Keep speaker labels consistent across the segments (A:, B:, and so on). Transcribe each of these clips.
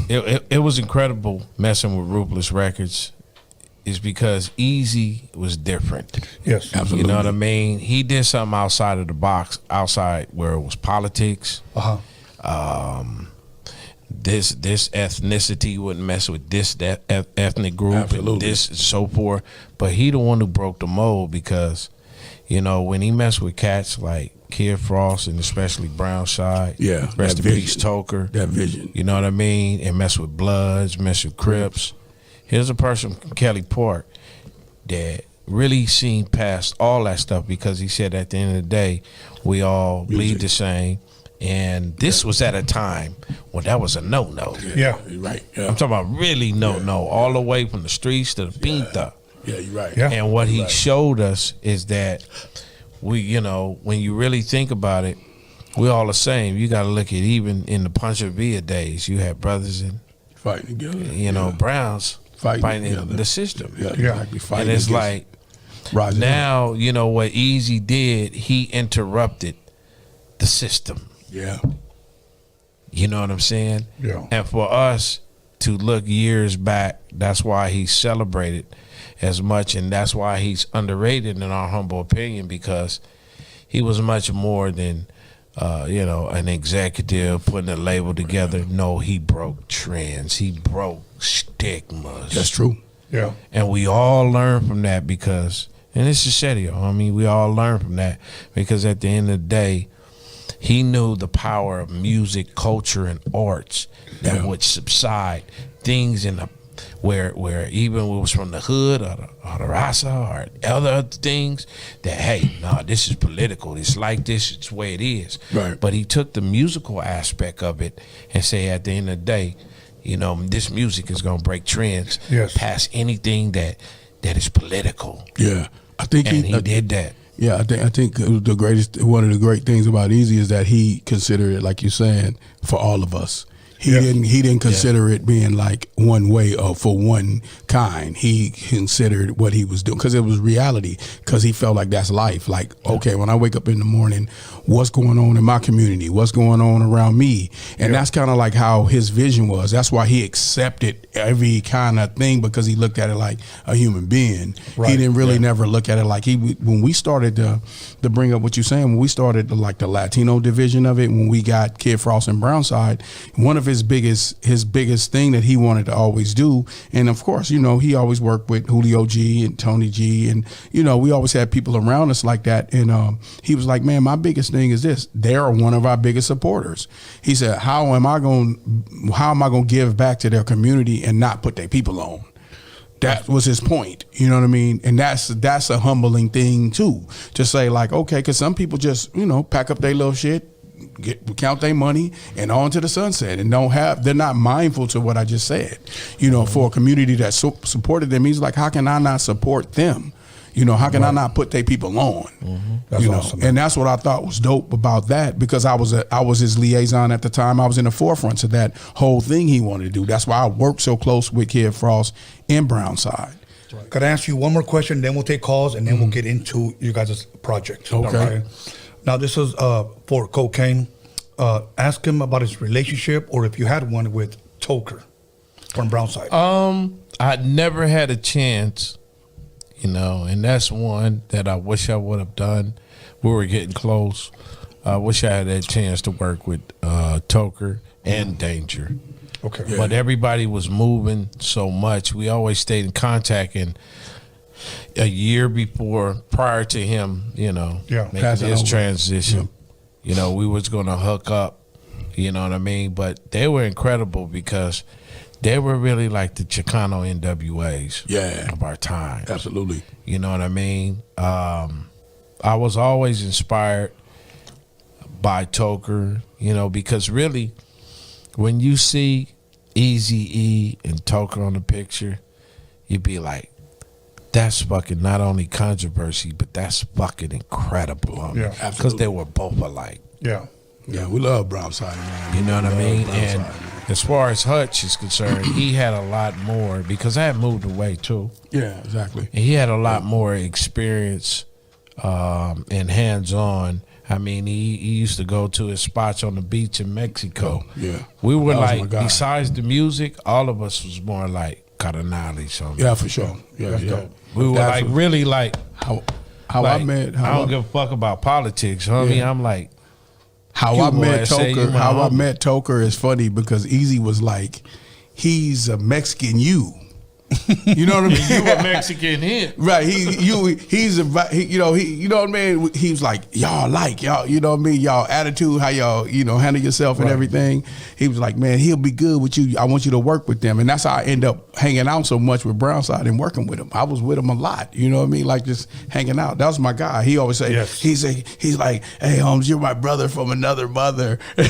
A: it was incredible messing with Ruthless Records. Is because Eazy was different.
B: Yes, absolutely.
A: You know what I mean? He did something outside of the box, outside where it was politics. This ethnicity wouldn't mess with this ethnic group.
B: Absolutely.
A: And this and so forth. But he the one who broke the mold because, you know, when he messed with cats like Kid Frost and especially Brownside, rest in peace Toker.
B: That vision.
A: You know what I mean? And mess with Bloods, mess with Crips. Here's a person from Kelly Park that really seen past all that stuff because he said at the end of the day, we all bleed the same. And this was at a time when that was a no-no.
B: Yeah.
C: You're right. Yeah.
A: I'm talking about really no-no, all the way from the streets to the pinta.
C: Yeah, you're right.
B: Yeah.
A: And what he showed us is that we, you know, when you really think about it, we all the same. You got to look at even in the Pancho Villa days, you had brothers and,
C: fighting together.
A: you know, Browns fighting the system.
C: Yeah, exactly.
A: And it's like,
C: Raza.
A: now, you know, what Eazy did, he interrupted the system.
C: Yeah.
A: You know what I'm saying?
B: Yeah.
A: And for us to look years back, that's why he's celebrated as much, and that's why he's underrated in our humble opinion, because he was much more than you know, an executive putting a label together. No, he broke trends. He broke stigmas.
C: That's true.
B: Yeah.
A: And we all learn from that because, and this is Shedio, I mean, we all learn from that because at the end of the day, he knew the power of music, culture, and arts that would subside things in the where even it was from the hood or the Raza or other things that, hey, no, this is political. It's like this. It's the way it is.
C: Right.
A: But he took the musical aspect of it and say at the end of the day, you know, this music is going to break trends past anything that is political.
C: Yeah. I think
A: he did that.
C: Yeah, I think the greatest, one of the great things about Eazy is that he considered it, like you're saying, for all of us. He didn't consider it being like one way or for one kind. He considered what he was doing because it was reality. Because he felt like that's life. Like, okay, when I wake up in the morning, what's going on in my community? What's going on around me? And that's kind of like how his vision was. That's why he accepted every kind of thing, because he looked at it like a human being. Right. He didn't really never look at it like when we started to bring up what you're saying. When we started like the Latino division of it, when we got Kid Frost and Brownside, one of his biggest thing that he wanted to always do, and of course, you know, he always worked with Julio G and Tony G, and you know, we always had people around us like that. And he was like, man, my biggest thing is this: they're one of our biggest supporters. He said, how am I going to give back to their community and not put their people on? That was his point, you know what I mean? And that's a humbling thing too, to say like, okay, because some people just, you know, pack up their little shit, count their money and on to the sunset, and they're not mindful to what I just said. You know, for a community that supported them, he's like, how can I not support them? You know, how can I not put their people on?
B: That's
C: you know,
B: awesome.
C: and that's what I thought was dope about that, because I was his liaison at the time. I was in the forefront of that whole thing he wanted to do. That's why I worked so close with Kid Frost and Brownside.
B: Could I ask you one more question, then we'll take calls, and then we'll get into you guys' project.
C: Okay.
B: All right? Now, this is for Kokane. Ask him about his relationship, or if you had one, with Toker from Brownside.
A: I never had a chance, you know, and that's one that I wish I would have done. We were getting close. I wish I had that chance to work with Toker and Danger.
B: Okay.
A: Yeah. But everybody was moving so much. We always stayed in contact, and a year prior to him, you know, making his transition, you know, we was going to hook up, you know what I mean? But they were incredible because they were really like the Chicano NWAs of our time.
C: Absolutely.
A: You know what I mean? I was always inspired by Toker, you know, because really when you see Eazy-E and Toker on the picture, you'd be like, that's fucking not only controversy, but that's fucking incredible.
B: Yeah,
A: because they were both alike.
B: Yeah.
C: Yeah, we love Brownside, man.
A: You know what I mean?
C: Brownside,
A: and
C: man.
A: as far as Hutch is concerned, he had a lot more, because I had moved away too.
C: Yeah, exactly.
A: And he had a lot more experience and hands-on. I mean, he used to go to his spots on the beach in Mexico.
C: Yeah.
A: We were
C: That was my
A: like,
C: guy.
A: besides the music, all of us was more like Cardinale. So
C: Yeah, for sure. Yeah, yeah.
A: we were like really like
C: how
A: like,
C: I met.
A: I don't give a fuck about politics, homie. I'm like,
C: How
A: you
C: I met
A: boys say you
C: Toker.
A: my
C: How I
A: homie.
C: met Toker is funny because Eazy was like, he's a Mexican you. You know what I mean?
A: you a Mexican him.
C: Right, he's a you know what I mean. He was like y'all, you know what I mean, y'all attitude, how y'all handle yourself and everything. He was like, man, he'll be good with you. I want you to work with them, and that's how I end up hanging out so much with Brownside and working with him. I was with him a lot, you know what I mean, like just hanging out. That was my guy. He always say, he's like, hey Holmes, you're my brother from another mother. We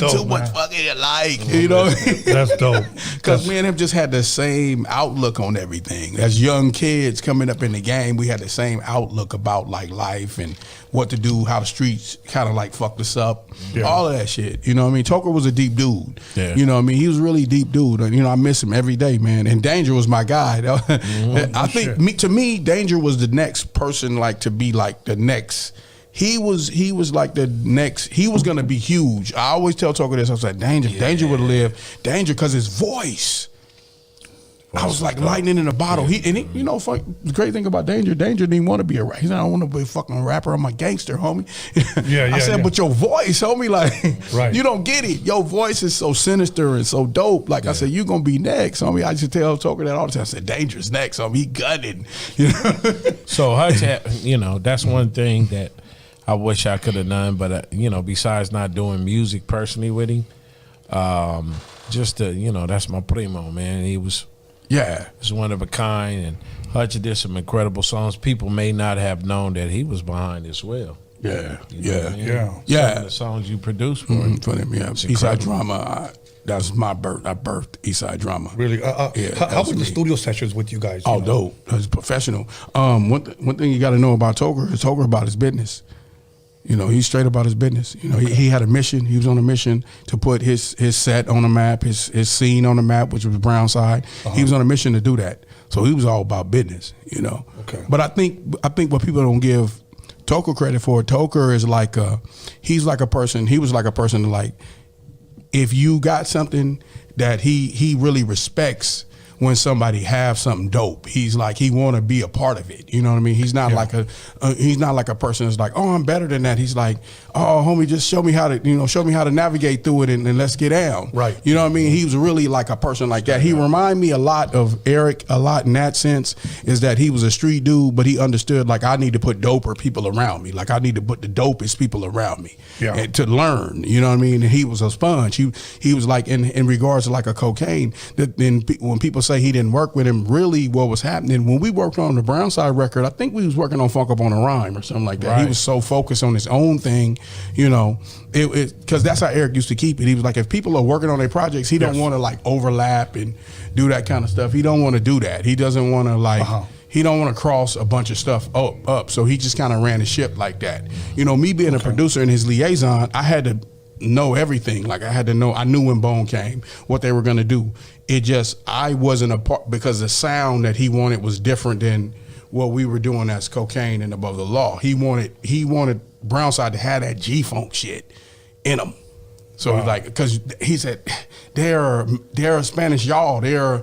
B: dope,
C: too much
B: man.
C: fucking alike, you know.
B: That's dope.
C: Because me and him just had the same outlook on everything. As young kids coming up in the game, we had the same outlook about like life and what to do, how the streets kind of like fucked us up, all of that shit. You know what I mean? Toker was a deep dude.
A: Yeah.
C: You know what I mean? He was really a deep dude. And, I miss him every day, man. And Danger was my guy. I think to me, Danger was the next person like to be like the next. He was like the next. He was gonna be huge. I always tell Toker this. I was like, Danger would live. Danger because his voice. I was like lightning in a bottle. The great thing about Danger didn't want to be a rapper. He said, I don't want to be a fucking rapper. I'm a gangster, homie. I said, but your voice, homie, like, you don't get it. Your voice is so sinister and so dope. Like I said, you going to be next, homie. I used to tell Toker that all the time. I said, Danger's next, homie. He gunning.
A: So Hutch, that's one thing that I wish I could have done. But, besides not doing music personally with him, that's my primo, man. He was...
C: Yeah.
A: He's one of a kind, and Hutch did some incredible songs. People may not have known that he was behind as well.
C: Yeah.
A: You know what I mean?
C: Yeah.
A: Some of the songs you produced for him.
C: For them, yeah. Eastside Drama, that's my birth. I birthed Eastside Drama.
B: Really? How was the studio sessions with you guys?
C: Oh, dope. That was professional. One thing you got to know about Toker is Toker about his business. He's straight about his business. He had a mission. He was on a mission to put his set on the map, his scene on the map, which was Brownside. He was on a mission to do that. So he was all about business,
B: Okay.
C: But I think what people don't give Toker credit for, Toker is like he was like a person like, if you got something that he really respects when somebody have something dope, he's like, he want to be a part of it. You know what I mean? He's not like a person that's like, oh, I'm better than that. He's like, oh, homie, just show me how to navigate through it and let's get down.
B: Right.
C: You know what I mean? He was really like a person like that. He remind me a lot of Eric, a lot in that sense, is that he was a street dude, but he understood like, I need to put doper people around me. Like I need to put the dopest people around me and to learn. You know what I mean? And he was a sponge. He was like in regards to like a Kokane. Then when people say he didn't work with him, really what was happening when we worked on the Brownside record, I think we was working on Funk Up on a Rhyme or something like that. Right. He was so focused on his own thing, because that's how Eric used to keep it. He was like, if people are working on their projects, he don't want to like overlap and do that kind of stuff. He don't want to do that. He doesn't want to like he don't want to cross a bunch of stuff up. So he just kind of ran the ship like that. Me being a producer and his liaison, I had to know everything. Like I had to know, I knew when Bone came, what they were going to do. It just, I wasn't a part, because the sound that he wanted was different than what we were doing as Kokane and Above the Law. He wanted Brownside to have that G-Funk shit in him. So like, because he said, they're Spanish y'all, they're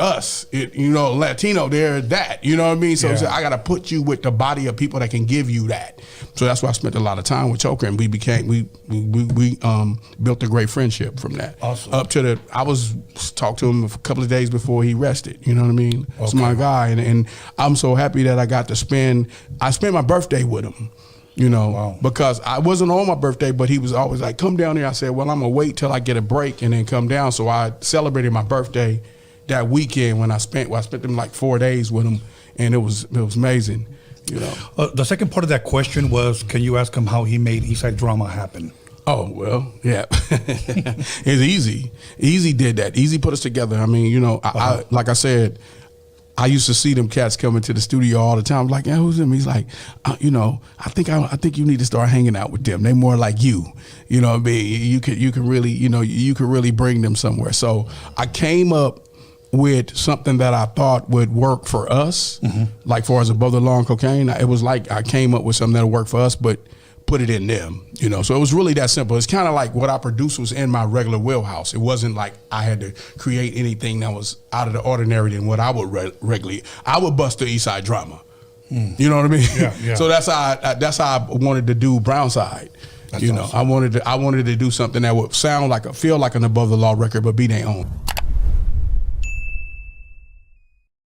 C: us, Latino, they're that, you know what I mean? So he said, I got to put you with the body of people that can give you that. So that's why I spent a lot of time with Toker, and we built a great friendship from that.
B: Awesome.
C: I was talked to him a couple of days before he rested, you know what I mean? It's my guy, and I'm so happy that I got to spend my birthday with him. Because I wasn't on my birthday, but he was always like, come down here. I said, well, I'm going to wait till I get a break and then come down. So I celebrated my birthday that weekend when I spent them like 4 days with him, and it was amazing.
B: The second part of that question was, can you ask him how he made Eastside Drama happen?
C: Oh, well, yeah. It's Eazy. Eazy did that. Eazy put us together. I mean, I like I said, I used to see them cats coming to the studio all the time. I'm like, yeah, who's them? He's like, I think you need to start hanging out with them. They more like you. You know what I mean? You could really, you could really bring them somewhere. So I came up with something that I thought would work for us, like for as Above the Law and Cocaine. It was like I came up with something that'll work for us, but put it in them, you know. So it was really that simple. It's kind of like what I produced was in my regular wheelhouse. It wasn't like I had to create anything that was out of the ordinary than what I would regularly. I would bust the East Side drama. You know what I mean?
B: Yeah.
C: So that's how I wanted to do Brownside.
B: That's
C: you know,
B: awesome.
C: I wanted to do something that would feel like an Above the Law record, but be their own.